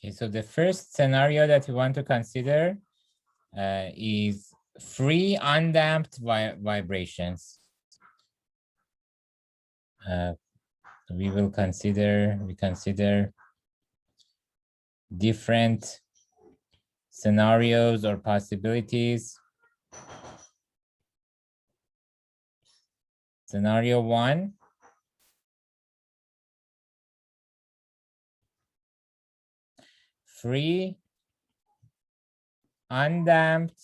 Okay, so the first scenario that we want to consider is free undamped vibrations. We consider different scenarios or possibilities. Scenario 1. Free undamped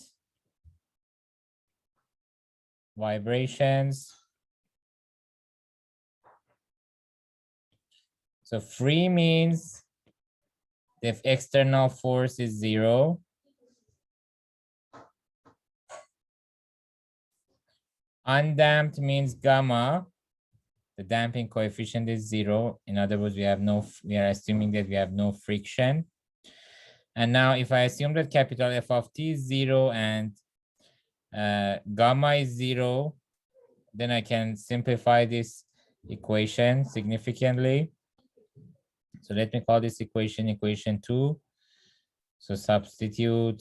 vibrations. So free means the external force is 0. Undamped means gamma, the damping coefficient is 0. In other words, we are assuming that we have no friction. And now if I assume that capital F of t is 0 and gamma is 0, then I can simplify this equation significantly. So let me call this equation equation 2. So substitute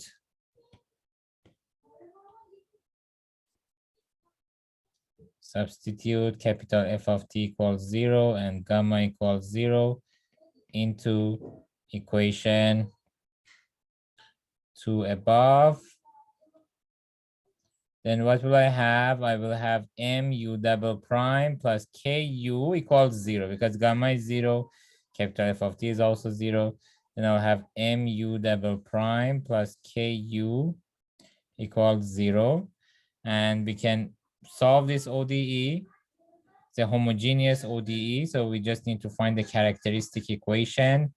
capital F of t equals 0 and gamma equals 0 into equation 2 above. Then what will I have? I will have mu double prime plus ku equals 0 because gamma is 0, capital F of t is also 0. Then I'll have mu double prime plus ku equals 0. And we can solve this ODE. It's a homogeneous ODE, so we just need to find the characteristic equation,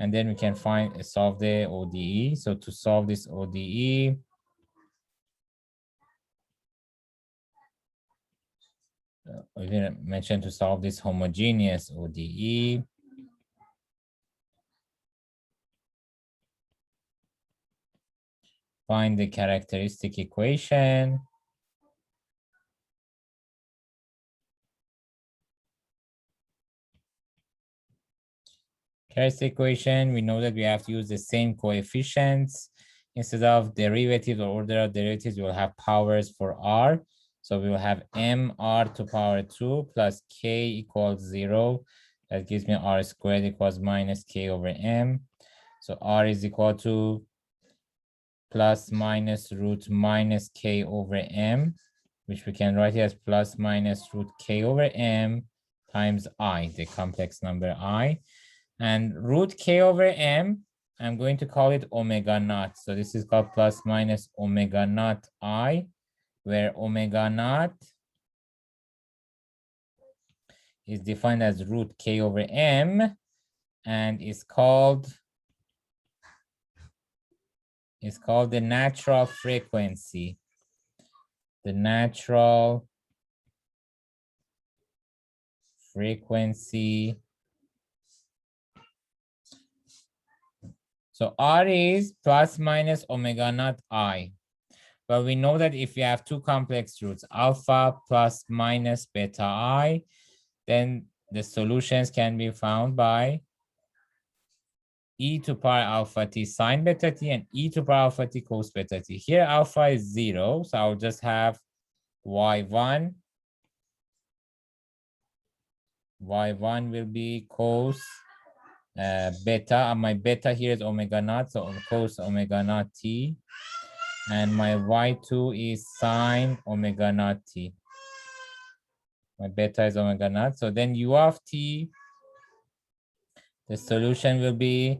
and then we can solve the ODE. So to solve this ODE, we didn't mention to solve this homogeneous ODE. Find the characteristic equation. Characteristic equation, we know that we have to use the same coefficients. Instead of derivatives or order of derivatives, we will have powers for r. So we will have mr to power 2 plus k equals 0. That gives me r squared equals minus k over m. So r is equal to plus minus root minus k over m, which we can write as plus minus root k over m times I, the complex number I. And root k over m, I'm going to call it omega naught. So this is called plus minus omega naught I, where omega naught is defined as root k over m and is called the natural frequency. The natural frequency. So R is plus minus omega naught I. But we know that if you have two complex roots, alpha plus minus beta I, then the solutions can be found by e to power alpha t sine beta t and e to power alpha t cos beta t. Here alpha is 0, so I'll just have y1. y1 will be cos beta. My beta here is omega naught, so cos omega naught t. And my y2 is sine omega naught t. My beta is omega naught. So then u of t, the solution will be,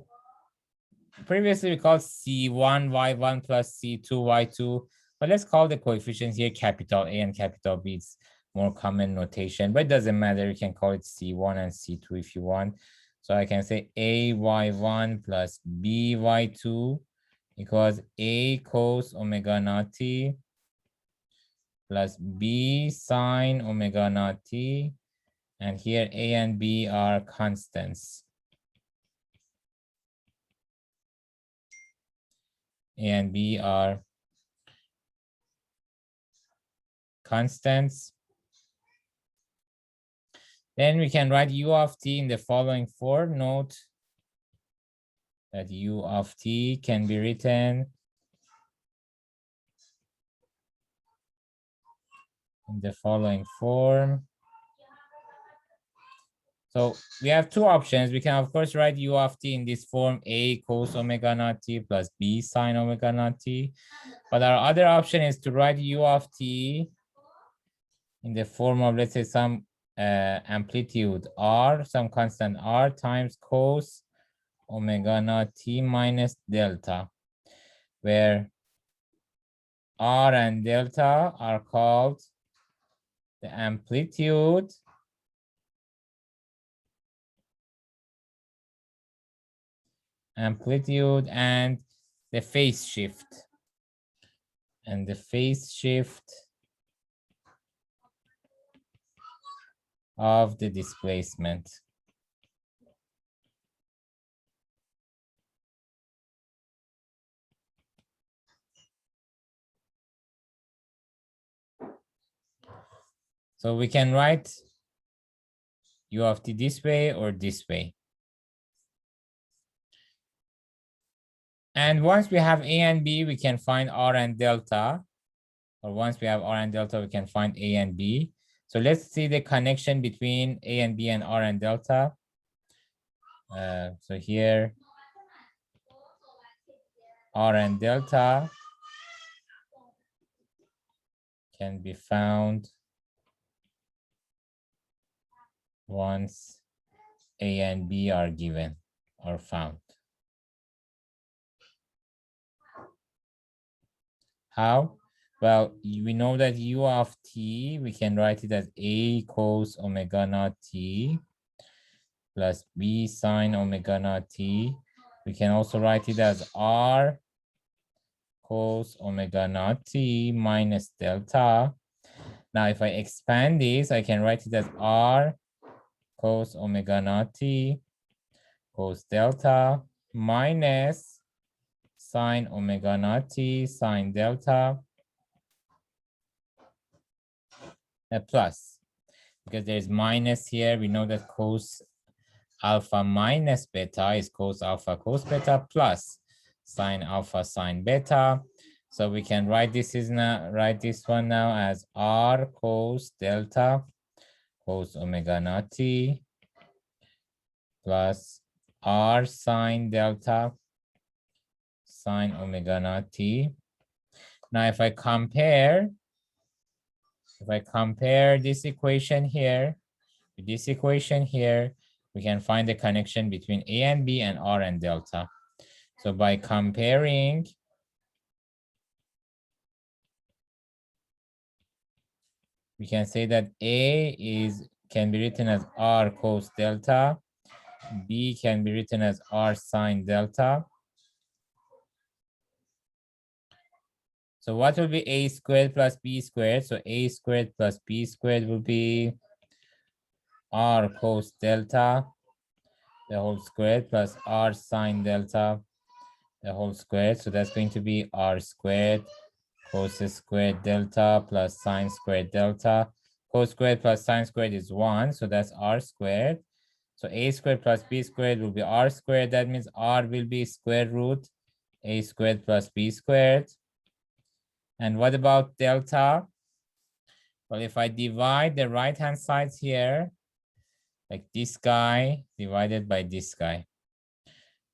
previously we called c1 y1 plus c2 y2. But let's call the coefficients here capital A and capital B. It's more common notation, but it doesn't matter. You can call it c1 and c2 if you want. So I can say a y1 plus b y2 equals a cos omega naught t plus b sine omega naught t. And here a and b are constants. A and b are constants. Then we can write u of t in the following form. Note that u of t can be written in the following form. So we have two options. We can, of course, write u of t in this form, a cos omega naught t plus b sine omega naught t. But our other option is to write u of t in the form of, let's say, some amplitude r, some constant r times cos omega naught t minus delta, where r and delta are called the amplitude and the phase shift. And the phase shift of the displacement. So we can write u of t this way or this way. And once we have a and b, we can find r and delta. Or once we have r and delta, we can find a and b. So let's see the connection between a and b and r and delta. So here, r and delta can be found once a and b are given or found. How? Well, we know that u of t, we can write it as a cos omega naught t plus b sine omega naught t. We can also write it as r cos omega naught t minus delta. Now, if I expand this, I can write it as r cos omega naught t cos delta minus sine omega naught t sine delta plus, because there's minus here. We know that cos alpha minus beta is cos alpha cos beta plus sine alpha sine beta. So we can write this one now as r cos delta cos omega naught t plus r sine delta sine omega naught t. Now if I compare this equation here with this equation here, we can find the connection between a and b and r and delta. So by comparing, we can say that a can be written as r cos delta, b can be written as r sine delta. So what will be a squared plus b squared? So a squared plus b squared will be r cos delta, the whole squared, plus r sine delta, the whole squared. So that's going to be r squared cos squared delta plus sine squared delta. Cos squared plus sine squared is 1, so that's r squared. So a squared plus b squared will be r squared. That means r will be square root a squared plus b squared. And what about delta? Well, if I divide the right-hand sides here, like this guy divided by this guy.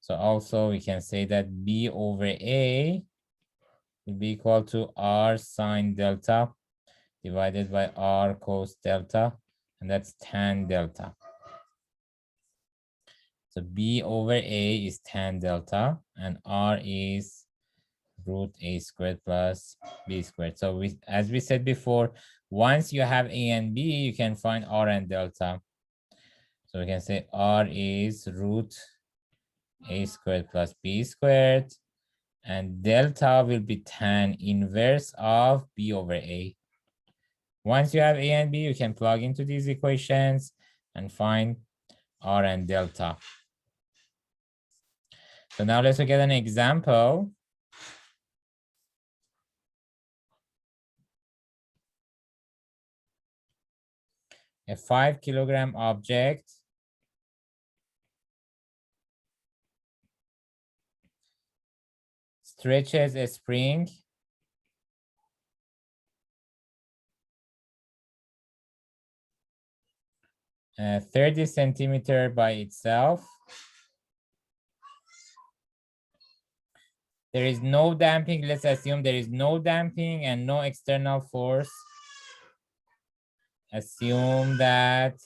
So also we can say that b over a will be equal to r sine delta divided by r cos delta, and that's tan delta. So b over a is tan delta, and r is root a squared plus b squared. So as we said before, once you have a and b, you can find r and delta. So we can say r is root a squared plus b squared, and delta will be tan inverse of b over a. Once you have a and b, you can plug into these equations and find r and delta. So now let's look at an example. A 5-kilogram object stretches a spring uh, 30 centimeter by itself. There is no damping. Let's assume there is no damping and no external force. Assume that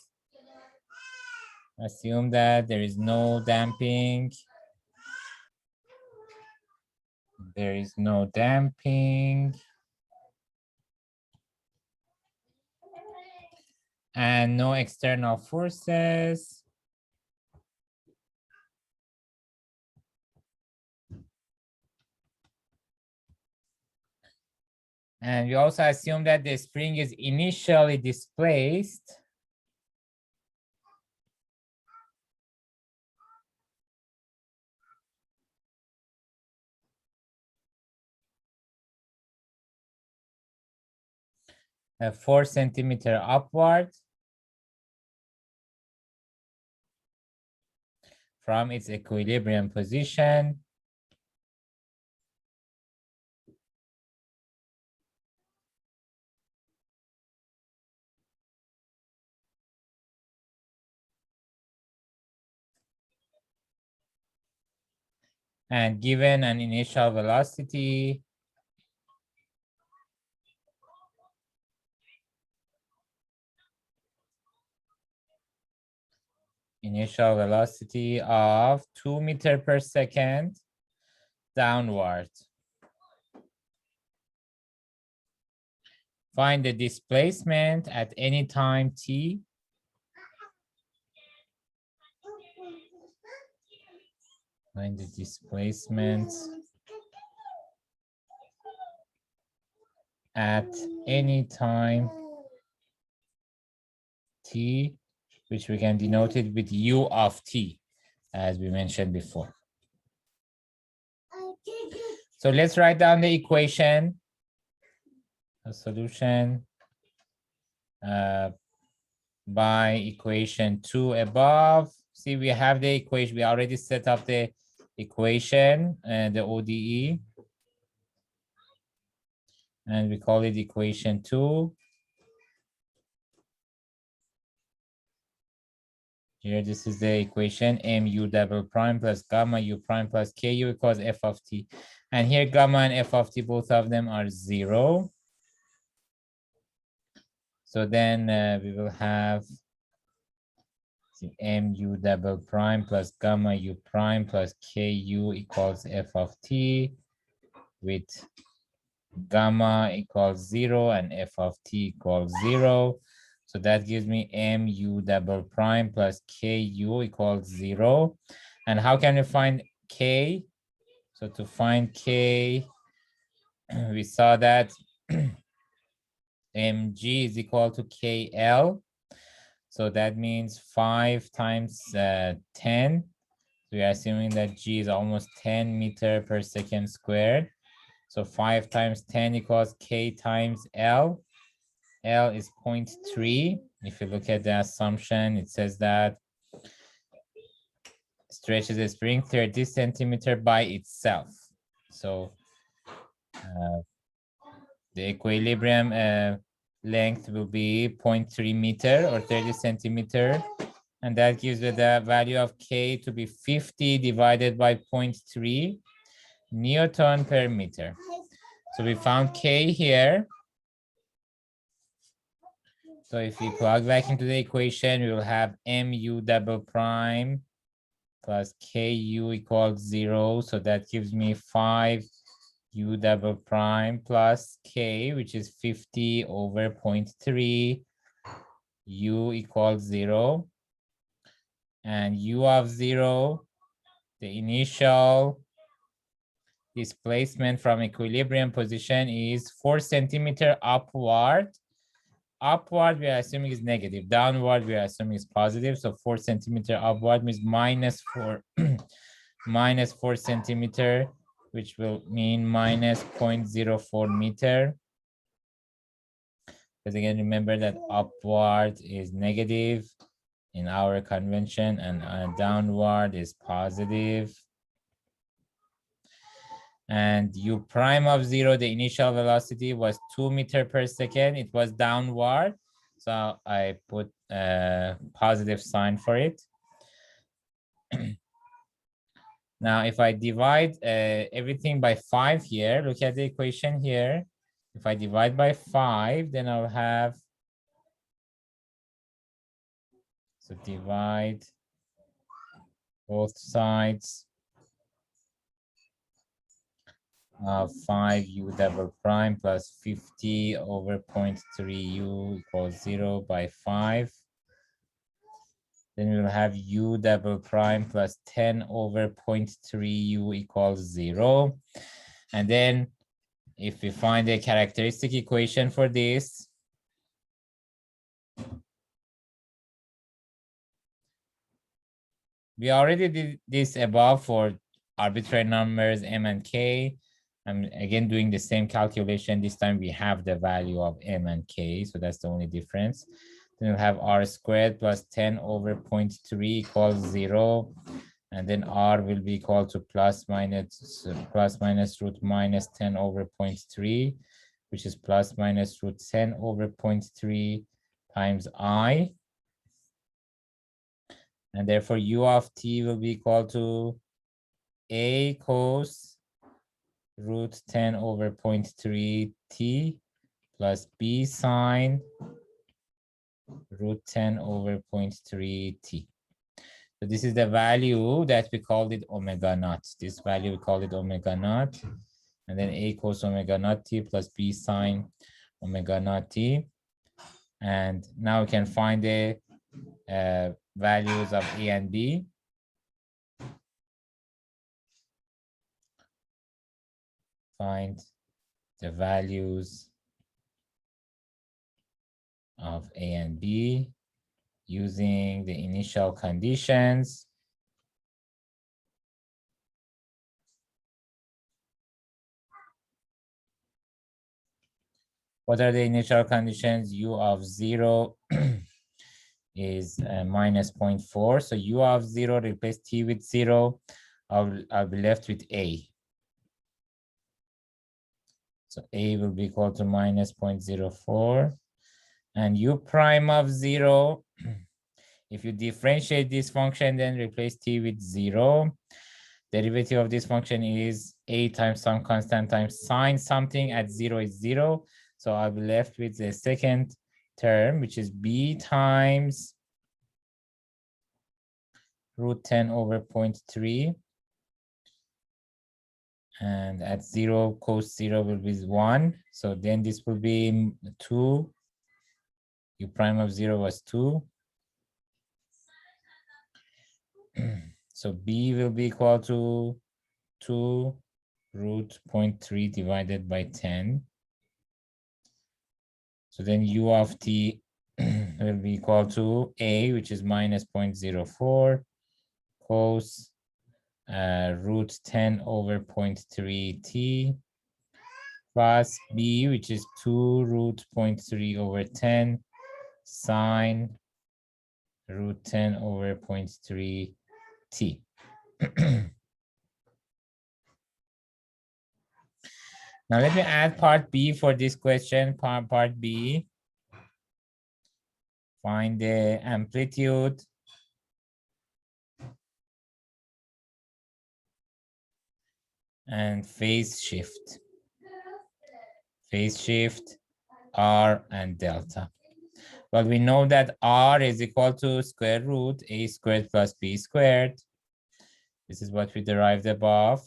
there is no damping. There is no damping. And no external forces. And we also assume that the spring is initially displaced a 4 centimeter upward from its equilibrium position. And given an initial velocity of 2 meters per second downward. Find the displacement at any time t. Find the displacement at any time t, which we can denote it with u of t, as we mentioned before. So let's write down the equation, a solution by equation 2 above. See, we have the equation. We already set up the equation and the ODE. And we call it equation 2. Here, this is the equation, mu double prime plus gamma u prime plus ku equals f of t. And here, gamma and f of t, both of them are 0. So then we will have mu double prime plus gamma u prime plus ku equals f of t, with gamma equals 0 and f of t equals 0. So that gives me mu double prime plus ku equals 0. And how can we find k? So to find k, we saw that mg is equal to kl. So that means 5 times 10. We are assuming that g is almost 10 meters per second squared. So 5 times 10 equals k times L. L is 0.3. If you look at the assumption, it says that stretches a spring 30 centimeters by itself. So the equilibrium length will be 0.3 meter or 30 centimeter. And that gives you the value of k to be 50 divided by 0.3 Newton per meter. So we found k here. So if we plug back into the equation, we will have mu double prime plus ku equals 0. So that gives me 5 u double prime plus k, which is 50 over 0.3. U equals 0. And u of 0, the initial displacement from equilibrium position is 4 centimeters upward. Upward, we are assuming is negative. Downward, we are assuming is positive. So 4 centimeters upward means minus 4, minus 4 centimeters, which will mean minus 0.04 meter. Because again, remember that upward is negative in our convention and downward is positive. And u prime of 0, the initial velocity was 2 meters per second. It was downward. So I put a positive sign for it. Now, if I divide everything by 5 here, look at the equation here. If I divide by 5, then I'll have, so divide both sides of 5u double prime plus 50 over 0.3u equals 0 by 5. Then we'll have u double prime plus 10 over 0.3u equals 0. And then if we find a characteristic equation for this, we already did this above for arbitrary numbers m and k. I'm again doing the same calculation. This time we have the value of m and k, so that's the only difference. Then we'll have r squared plus 10 over 0.3 equals 0. And then r will be equal to plus minus root minus 10 over 0.3, which is plus minus root 10 over 0.3 times I. And therefore u of t will be equal to a cos root 10 over 0.3 t plus b sine root 10 over 0.3 t. So this is the value that we called it omega naught. This value we called it omega naught. And then a cos omega naught t plus b sine omega naught t. And now we can find the values of a and b. Find the values of a and b using the initial conditions. What are the initial conditions? U of 0 is minus 0.4. So u of 0, replace t with 0. I'll be left with a. So a will be equal to minus 0.04. And u prime of 0, if you differentiate this function, then replace t with 0. Derivative of this function is a times some constant times sine something at 0 is 0. So I'll be left with the second term, which is b times root 10 over 0.3. And at 0, cos 0 will be 1. So then this will be 2. U prime of 0 was 2. So b will be equal to 2 root 0.3 divided by 10. So then u of t will be equal to a, which is minus 0.04, cos root 10 over 0.3 t, plus b, which is 2 root 0.3 over 10, sine root 10 over 0.3 t. Now let me add part B for this question. Part B. Find the amplitude and phase shift. Phase shift, R and delta. Well, we know that R is equal to square root A squared plus B squared. This is what we derived above.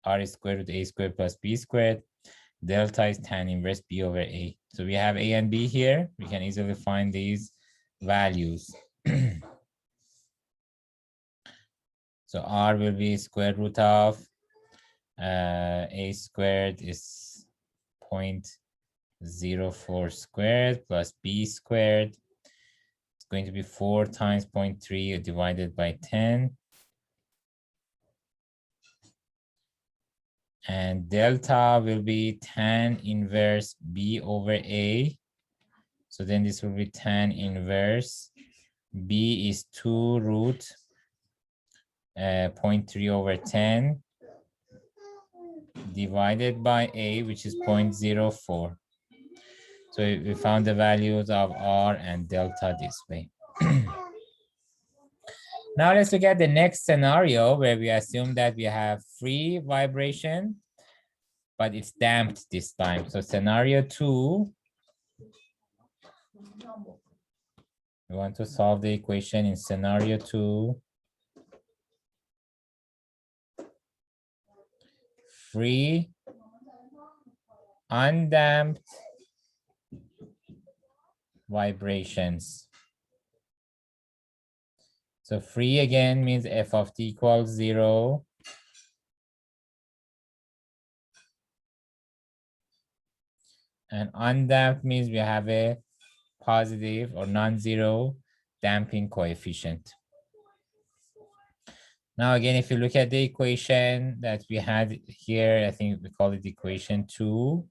R is square root A squared plus B squared. Delta is tan inverse B over A. So we have A and B here. We can easily find these values. So R will be square root of A squared is 0.04 squared plus B squared. It's going to be 4 times 0.3 divided by 10. And delta will be tan inverse B over A. So then this will be tan inverse. B is 2 root 0.3/10 divided by A, which is 0.04. So we found the values of R and delta this way. Now let's look at the next scenario where we assume that we have free vibration, but it's damped this time. So scenario 2, we want to solve the equation in scenario 2. Free, undamped vibrations. So free again means f of t equals 0. And undamped means we have a positive or non-zero damping coefficient. Now again, if you look at the equation that we had here, I think we call it equation 2.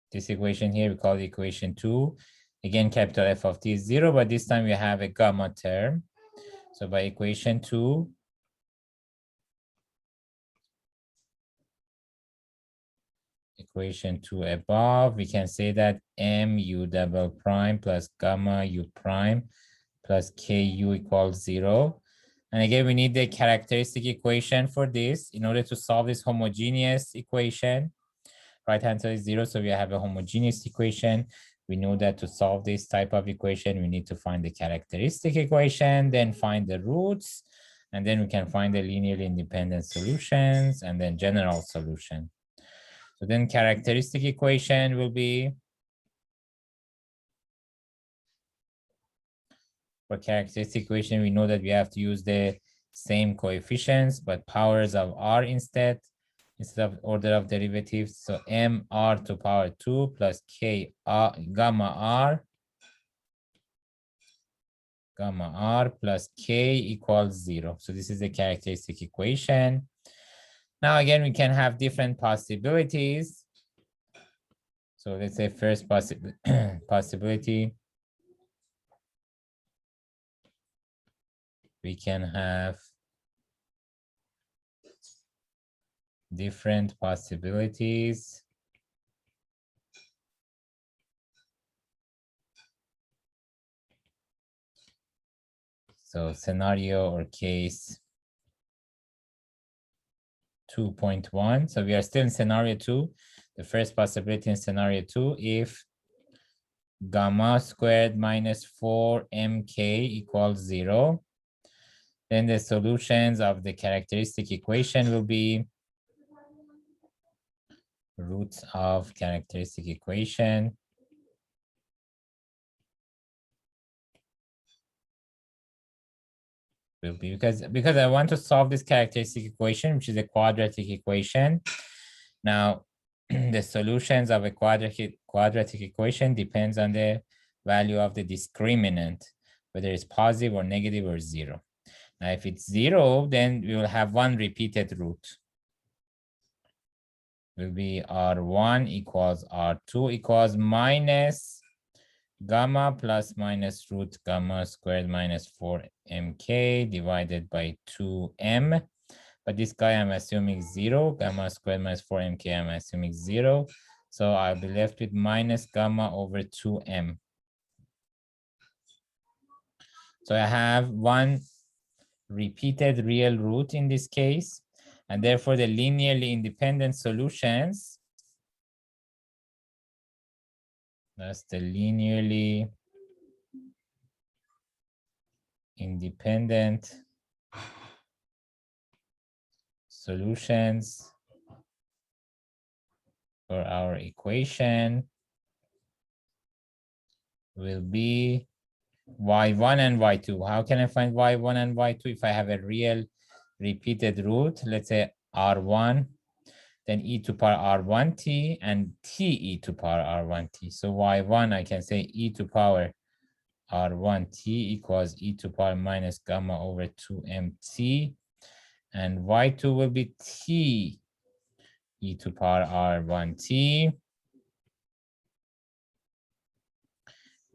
This equation here, we call it equation 2. Again, capital F of t is 0, but this time we have a gamma term. So by equation 2, equation 2 above, we can say that mu double prime plus gamma u prime plus ku equals 0. And again, we need the characteristic equation for this in order to solve this homogeneous equation. Right-hand side is 0, so we have a homogeneous equation. We know that to solve this type of equation, we need to find the characteristic equation, then find the roots, and then we can find the linearly independent solutions, and then general solution. So then characteristic equation will be, for characteristic equation, we know that we have to use the same coefficients, but powers of R instead of order of derivatives. So mr to power 2 plus k gamma r plus k equals 0. So this is the characteristic equation. Now again, we can have different possibilities. So let's say first possibility, we can have different possibilities. So scenario or case 2.1. So we are still in scenario 2. The first possibility in scenario 2, if gamma squared minus 4mk equals 0, then the solutions of the characteristic equation will be roots of characteristic equation will be, because I want to solve this characteristic equation, which is a quadratic equation. Now, the solutions of a quadratic equation depends on the value of the discriminant, whether it's positive or negative or 0. Now, if it's 0, then we will have one repeated root. Will be R1 equals R2 equals minus gamma plus minus root gamma squared minus 4mk divided by 2m. But this guy I'm assuming 0, gamma squared minus 4mk I'm assuming 0. So I'll be left with minus gamma over 2m. So I have one repeated real root in this case, and therefore the linearly independent solutions, that's the linearly independent solutions for our equation will be y1 and y2. How can I find y1 and y2 if I have a real repeated root? Let's say r1, then e to power r1t and t e to power r1t. So y1, I can say e to power r1t equals e to power minus gamma over 2mt. And y2 will be t e to power r1t,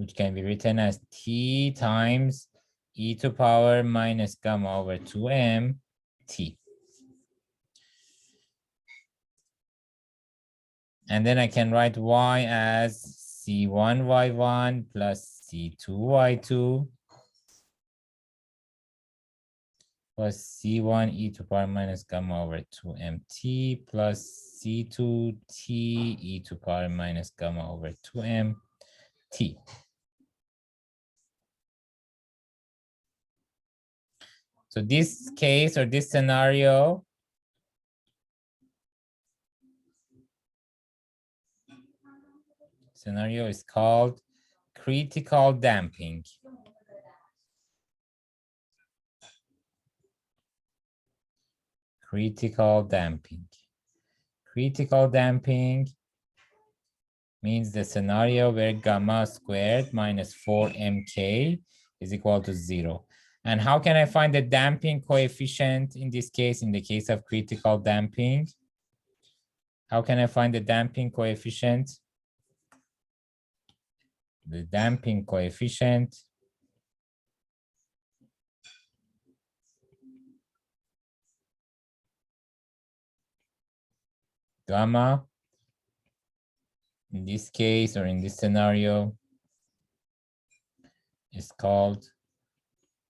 which can be written as T times e to power minus gamma over 2m T. And then I can write y as C1y1 plus C2y2 plus C1 e to power minus gamma over 2mt plus C2t e to power minus gamma over 2mt. So this case or this scenario is called critical damping. Critical damping. Critical damping means the scenario where gamma squared minus 4mk is equal to 0. And how can I find the damping coefficient in this case, in the case of critical damping? How can I find the damping coefficient? The damping coefficient gamma in this case or in this scenario is called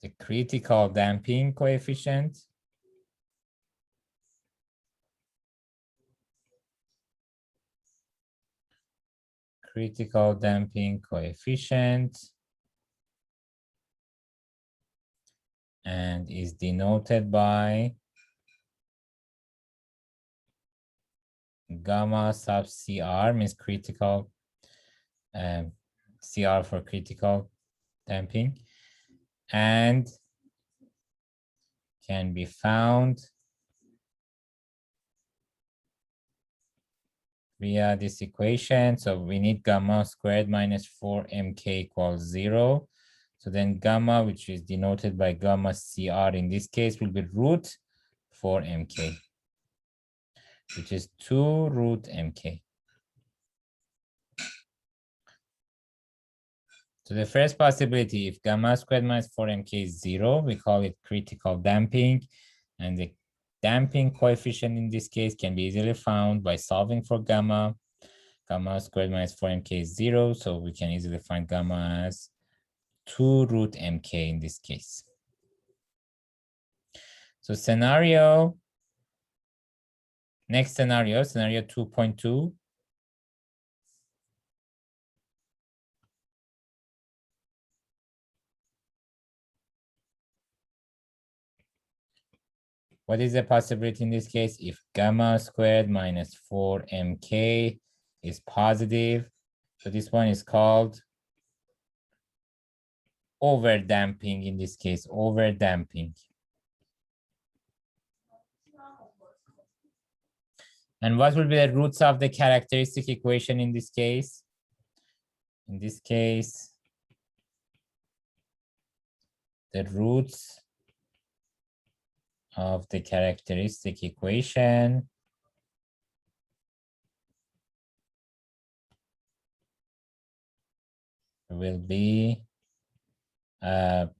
the critical damping coefficient. Critical damping coefficient and is denoted by gamma sub CR, means critical, CR for critical damping, and can be found via this equation. So we need gamma squared minus 4mk equals 0. So then gamma, which is denoted by gamma CR in this case, will be root 4mk, which is 2 root mk. So the first possibility, if gamma squared minus 4mk is 0, we call it critical damping. And the damping coefficient in this case can be easily found by solving for gamma. Gamma squared minus 4mk is 0, so we can easily find gamma as 2 root mk in this case. So next scenario 2.2. What is the possibility in this case? If gamma squared minus 4mk is positive, so this one is called overdamping in this case, overdamping. And what will be the roots of the characteristic equation in this case? In this case, the roots of the characteristic equation will be R1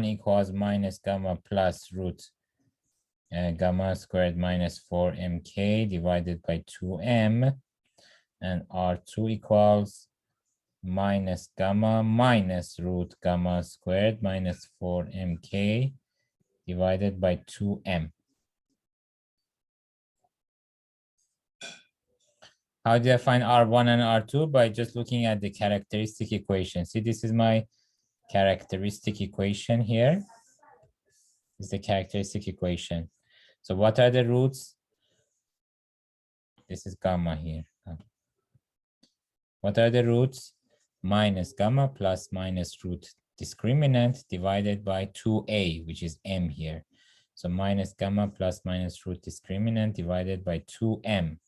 equals minus gamma plus root gamma squared minus 4mk divided by 2m, and R2 equals minus gamma minus root gamma squared minus 4mk divided by 2m. How do I find R1 and R2? By just looking at the characteristic equation. See, this is my characteristic equation here. This is the characteristic equation. So what are the roots? This is gamma here. What are the roots? Minus gamma plus minus root discriminant divided by 2a, which is m here. So minus gamma plus minus root discriminant divided by 2m.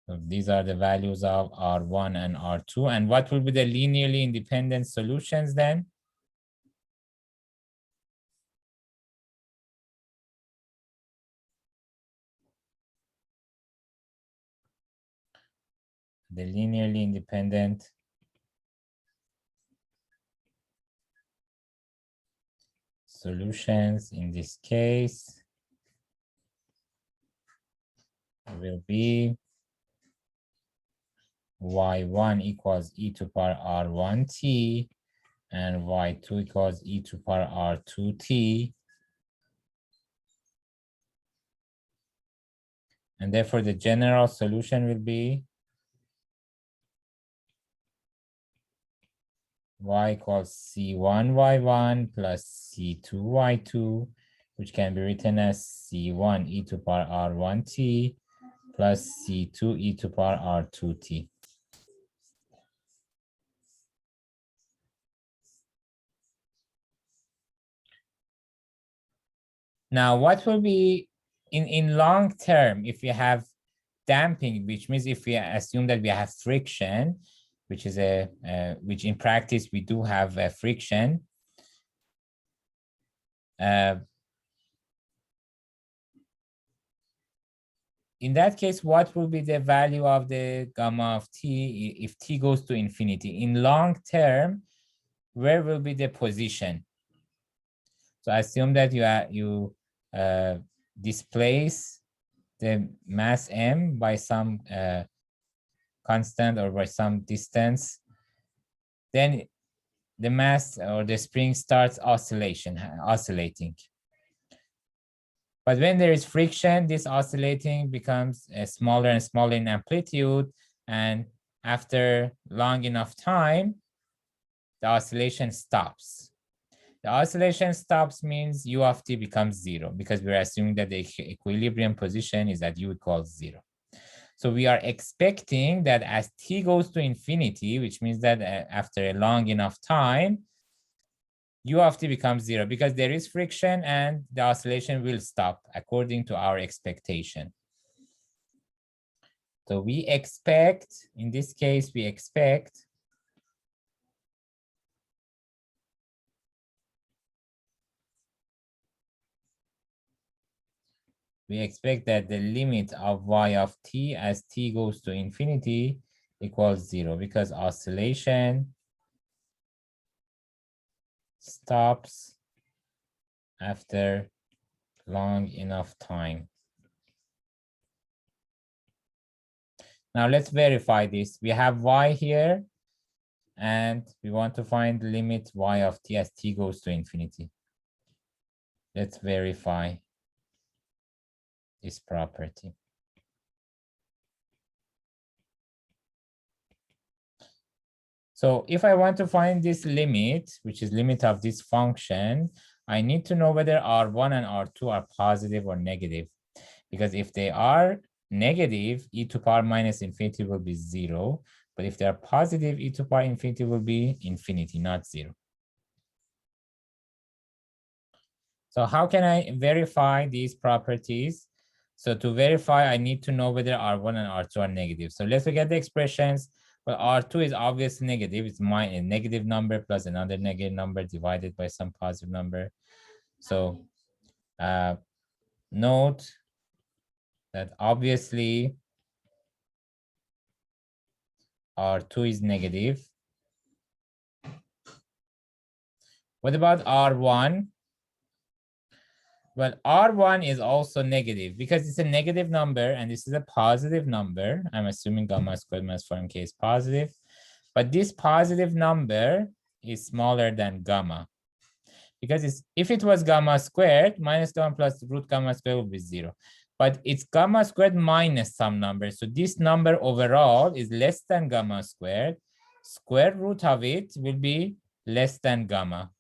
So these are the values of R1 and R2. And what will be the linearly independent solutions then? the linearly independent solutions in this case will be y1 equals e to power r1t and y2 equals e to power r2t. And therefore the general solution will be y equals c1 y1 plus c2 y2, which can be written as c1 e to power r1t plus c2 e to power r2t. Now, what will be in long term if you have damping, which means if we assume that we have friction, which is which in practice we do have a friction. In that case, what will be the value of the gamma of t if t goes to infinity? In long term, where will be the position? So assume that you displace the mass m by some constant or by some distance, then the mass or the spring starts oscillating. But when there is friction, this oscillating becomes smaller and smaller in amplitude, and after long enough time, the oscillation stops. The oscillation stops means u of t becomes 0 because we're assuming that the equilibrium position is at u equals 0. So we are expecting that as t goes to infinity, which means that after a long enough time, u of t becomes 0 because there is friction and the oscillation will stop according to our expectation. So we expect, in this case, we expect that the limit of y of t as t goes to infinity equals 0 because oscillation stops after long enough time. Now let's verify this. We have y here, and we want to find the limit y of t as t goes to infinity. Let's verify this property. So if I want to find this limit, which is limit of this function, I need to know whether R1 and R2 are positive or negative. Because if they are negative, e to power minus infinity will be 0. But if they are positive, e to power infinity will be infinity, not 0. So how can I verify these properties? So to verify, I need to know whether R1 and R2 are negative. So let's look at the expressions. Well, R2 is obviously negative. It's a negative number plus another negative number divided by some positive number. So note that obviously R2 is negative. What about R1? Well, R1 is also negative because it's a negative number and this is a positive number. I'm assuming gamma squared minus 4mk is positive. But this positive number is smaller than gamma. Because if it was gamma squared, minus gamma plus root gamma squared would be 0. But it's gamma squared minus some number. So this number overall is less than gamma squared. Square root of it will be less than gamma.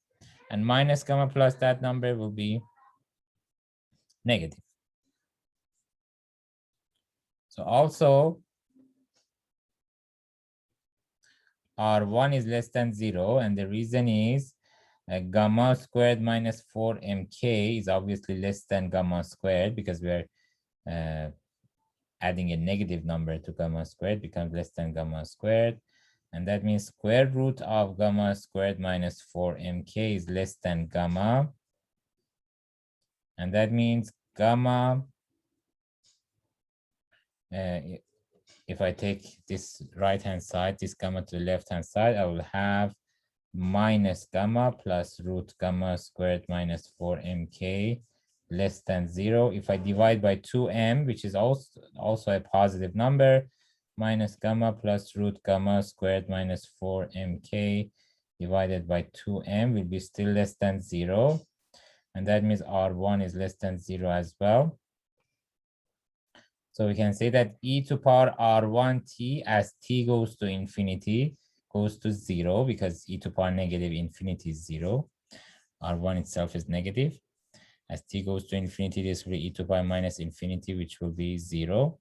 And minus gamma plus that number will be negative. So also, R1 is less than 0. And the reason is gamma squared minus 4mk is obviously less than gamma squared because we're adding a negative number to gamma squared becomes less than gamma squared. And that means square root of gamma squared minus 4mk is less than gamma. And that means gamma if I take this right-hand side, this gamma to the left-hand side, I will have minus gamma plus root gamma squared minus 4mk less than 0. If I divide by 2m, which is also a positive number, minus gamma plus root gamma squared minus 4mk divided by 2m will be still less than 0. And that means R1 is less than 0 as well. So we can say that e to power R1t as t goes to infinity goes to 0, because e to power negative infinity is 0. R1 itself is negative. As t goes to infinity, this will be e to power minus infinity, which will be 0.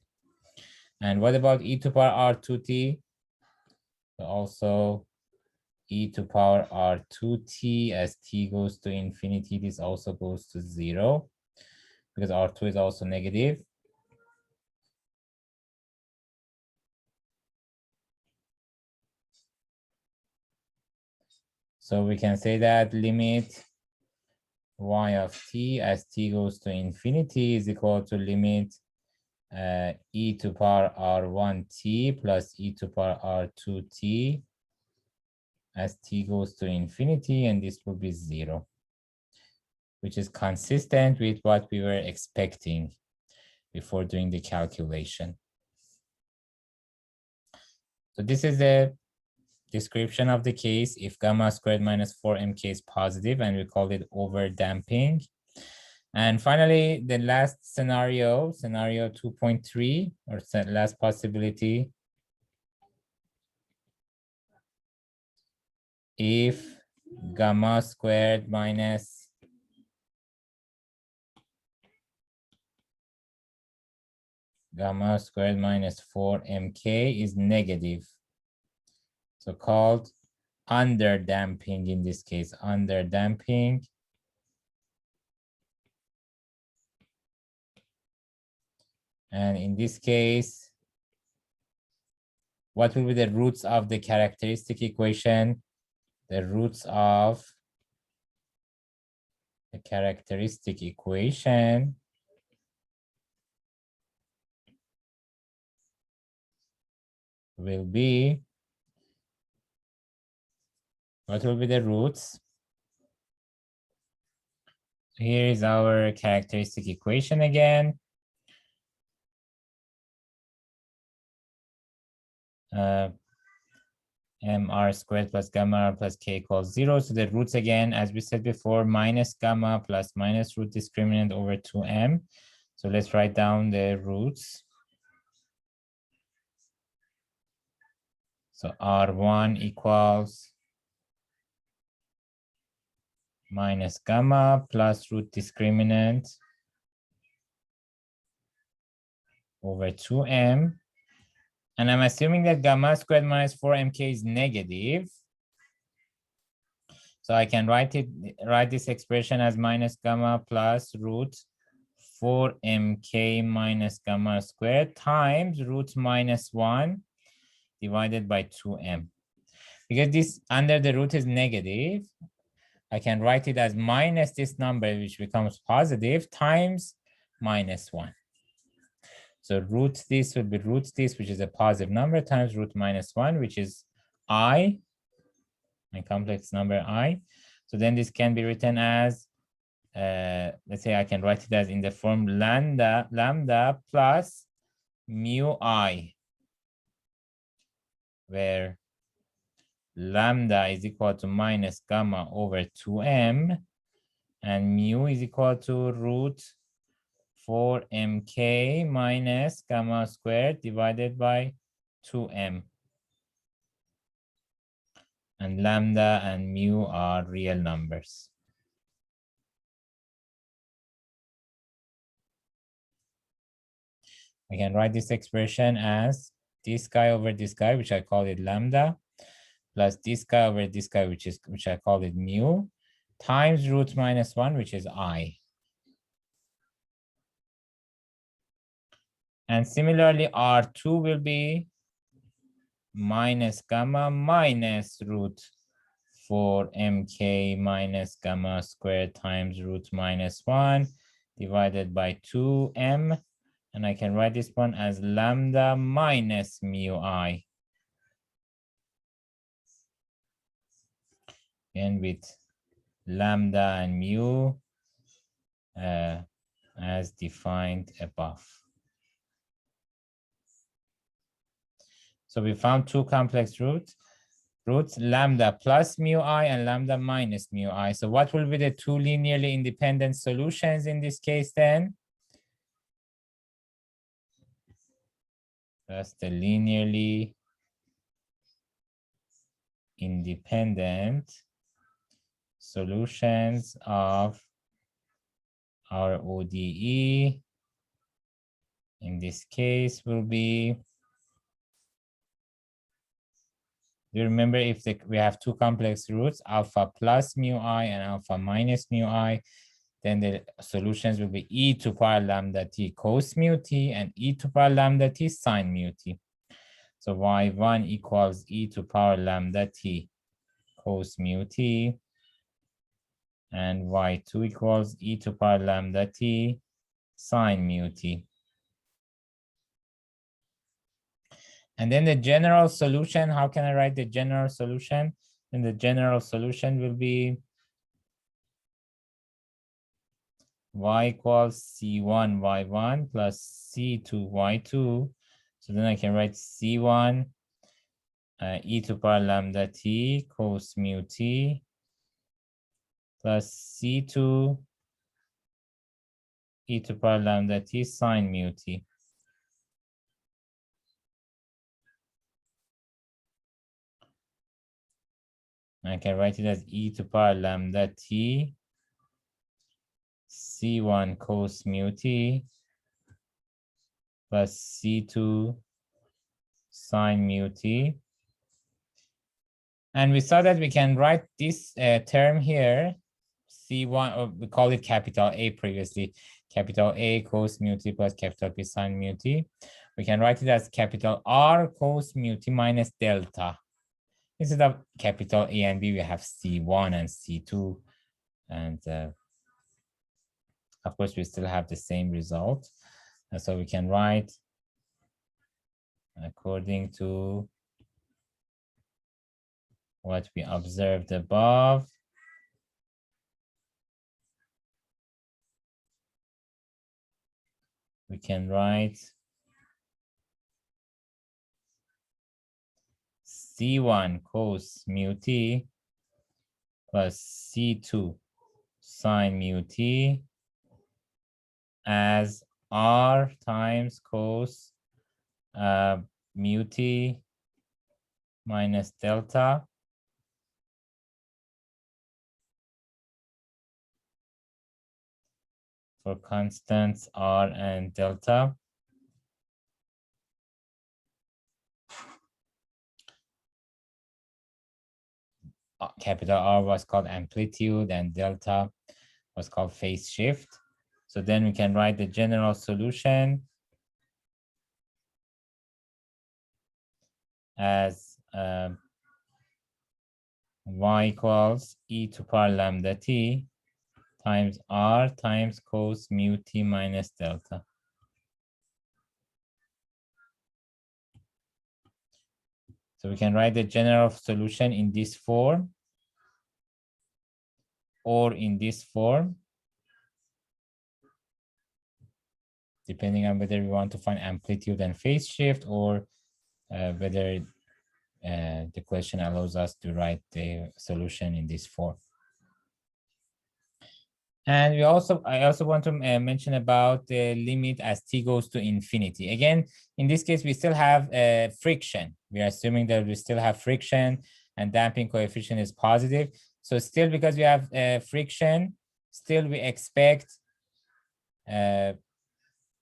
And what about e to power R2t? So also e to power R2t as t goes to infinity, this also goes to 0, because R2 is also negative. So we can say that limit y of t as t goes to infinity is equal to limit e to power R1t plus e to power R2t as t goes to infinity, and this will be 0, which is consistent with what we were expecting before doing the calculation. So this is the description of the case if gamma squared minus 4mk is positive, and we call it over damping. And finally, the last scenario, scenario 2.3, or last possibility. If gamma squared minus gamma squared minus 4mk is negative, so called under damping in this case, under damping. And in this case, what will be the roots of the characteristic equation? The roots of the characteristic equation will be, what will be the roots? Here is our characteristic equation again. mr squared plus gamma r plus k equals 0. So the roots again, as we said before, minus gamma plus minus root discriminant over 2m. So let's write down the roots. So R1 equals minus gamma plus root discriminant over 2m. And I'm assuming that gamma squared minus 4mk is negative. So I can write this expression as minus gamma plus root 4mk minus gamma squared times root minus 1 divided by 2m. Because this under the root is negative, I can write it as minus this number, which becomes positive, times minus 1. So root this would be root this, which is a positive number, times root minus 1, which is I, my complex number I. So then this can be written as, let's say I can write it as in the form lambda plus mu I, where lambda is equal to minus gamma over 2m, and mu is equal to root 4mk minus gamma squared divided by 2m. And lambda and mu are real numbers. I can write this expression as this guy over this guy, which I call it lambda, plus this guy over this guy, which I call it mu, times root minus 1, which is I. And similarly, R2 will be minus gamma minus root 4mk minus gamma squared times root minus 1 divided by 2m. And I can write this one as lambda minus mu I. And with lambda and mu as defined above. So we found two complex roots, lambda plus mu I and lambda minus mu I. So what will be the two linearly independent solutions in this case then? That's the linearly independent solutions of our ODE in this case will be, do you remember if we have two complex roots, alpha plus mu I and alpha minus mu I, then the solutions will be e to power lambda t cos mu t and e to power lambda t sine mu t. So y1 equals e to power lambda t cos mu t, and y2 equals e to power lambda t sine mu t. And then the general solution, how can I write the general solution? And the general solution will be y equals c1 y1 plus c2 y2. So then I can write c1 e to power lambda t cos mu t plus c2 e to power lambda t sine mu t. I can write it as e to power lambda t c1 cos mu t plus c2 sine mu t. And we saw that we can write this term here, c1, or we call it capital A previously, capital A cos mu t plus capital P sine mu t. We can write it as capital R cos mu t minus delta. Instead of capital A and B, we have C1 and C2. And of course, we still have the same result. And so we can write according to what we observed above. We can write C1 cos mu t plus C2 sine mu t as R times cos mu t minus delta for constants R and delta. Capital R was called amplitude and delta was called phase shift. So then we can write the general solution as y equals e to power lambda t times R times cos mu t minus delta. So we can write the general solution in this form or in this form, depending on whether we want to find amplitude and phase shift or whether the question allows us to write the solution in this form. And I also want to mention about the limit as t goes to infinity. Again, in this case, we still have friction. We are assuming that we still have friction and damping coefficient is positive. So still, because we have friction, still we expect that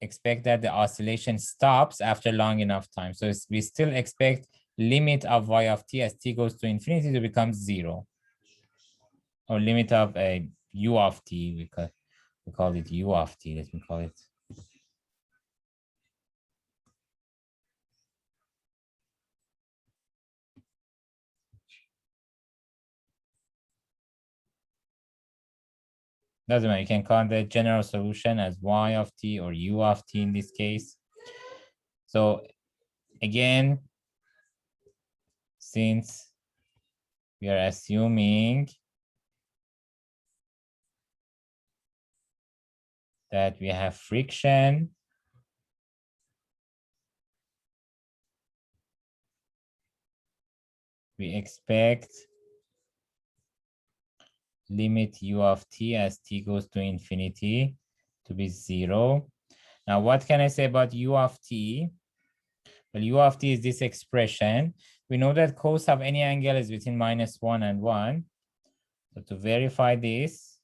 the oscillation stops after long enough time. So we still expect limit of y of t as t goes to infinity to become 0. Or limit of u of t, we call it u of t. Let me call it. Doesn't matter. You can call the general solution as y of t or u of t in this case. So again, since we are assuming that we have friction, we expect limit u of t as t goes to infinity to be 0. Now, what can I say about u of t? Well, u of t is this expression. We know that cos of any angle is between -1 and 1. So to verify this,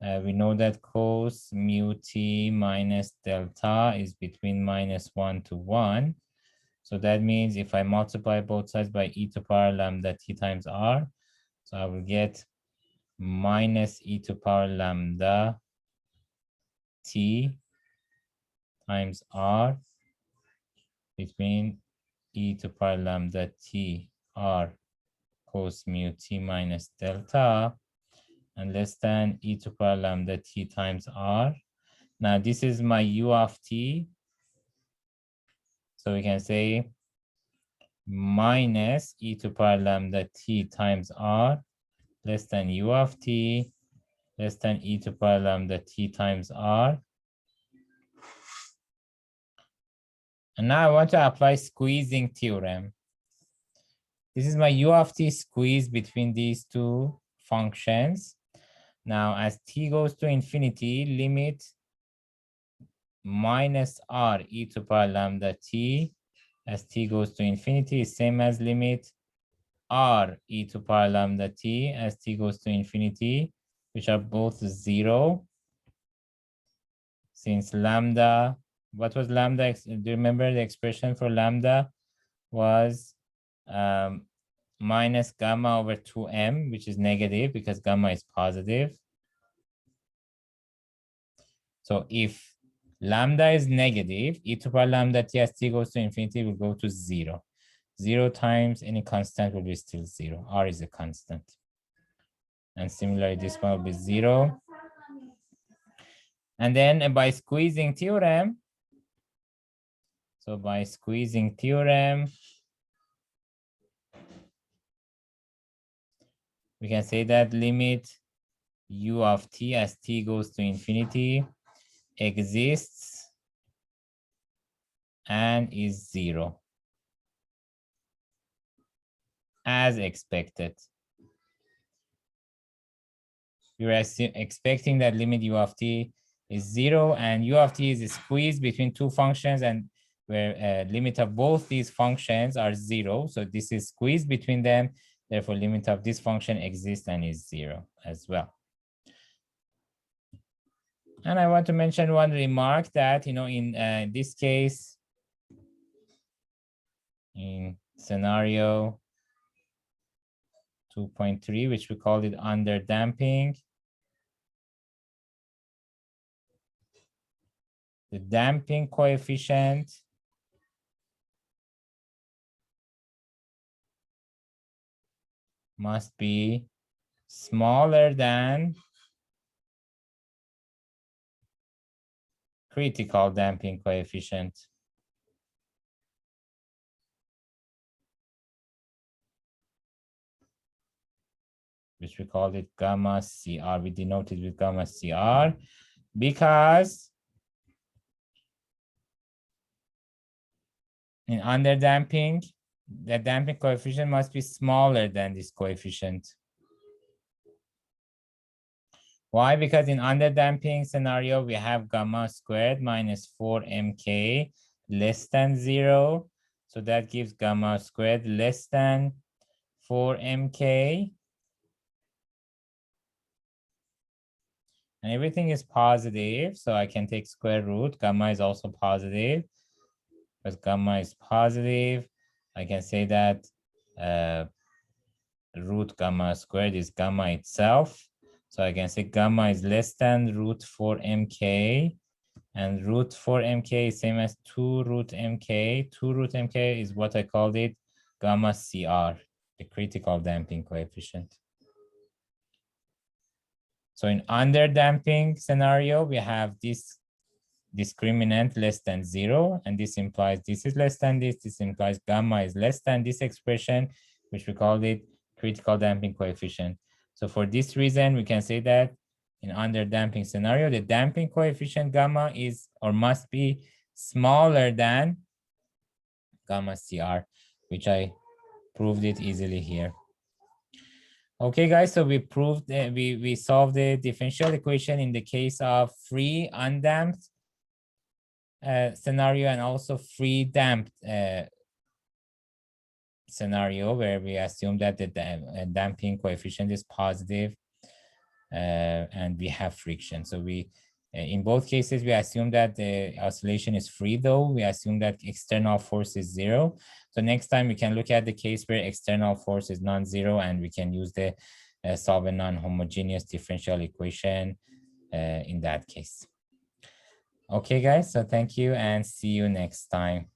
we know that cos mu t minus delta is between -1 to 1. So that means if I multiply both sides by e to power lambda t times r, so I will get minus e to power lambda t times r between e to power lambda t r cos mu t minus delta and less than e to power lambda t times r. Now this is my u of t. So we can say minus e to power lambda t times r less than u of t less than e to power lambda t times r. And now I want to apply squeezing theorem. This is my u of t squeeze between these two functions. Now, as t goes to infinity, limit minus r e to power lambda t as t goes to infinity is same as limit r e to power lambda t as t goes to infinity, which are both 0. Since lambda, what was lambda? Do you remember the expression for lambda was minus gamma over 2m, which is negative because gamma is positive. So if lambda is negative, e to power lambda t as t goes to infinity will go to 0. 0 times any constant will be still 0. R is a constant. And similarly, this one will be 0. And then by squeezing theorem, so by squeezing theorem, we can say that limit u of t as t goes to infinity exists and is 0 as expected. We were expecting that limit u of t is 0 and u of t is a squeeze between two functions and where limit of both these functions are 0. So this is squeezed between them. Therefore, limit of this function exists and is 0 as well. And I want to mention one remark that, in this case, in scenario 2.3, which we called it under damping, the damping coefficient must be smaller than critical damping coefficient. Which we called it gamma CR. We denoted with gamma CR because in underdamping, the damping coefficient must be smaller than this coefficient. Why? Because in underdamping scenario, we have gamma squared minus 4mk less than 0. So that gives gamma squared less than 4mk. And everything is positive, so I can take square root. Gamma is also positive. Because gamma is positive, I can say that root gamma squared is gamma itself. So I can say gamma is less than root 4mk. And root 4mk is same as 2 root mk. 2 root mk is what I called it, gamma CR, the critical damping coefficient. So in underdamping scenario, we have this discriminant less than 0, and this implies this is less than this. This implies gamma is less than this expression, which we call it critical damping coefficient. So for this reason, we can say that in underdamping scenario, the damping coefficient gamma is or must be smaller than gamma CR, which I proved it easily here. Okay, guys, so we proved that we solved the differential equation in the case of free undamped scenario and also free damped scenario, where we assume that the damping coefficient is positive and we have friction. So we in both cases, we assume that the oscillation is free, though. We assume that external force is 0. So next time we can look at the case where external force is non-zero, and we can use the solve a non-homogeneous differential equation in that case. Okay, guys, so thank you and see you next time.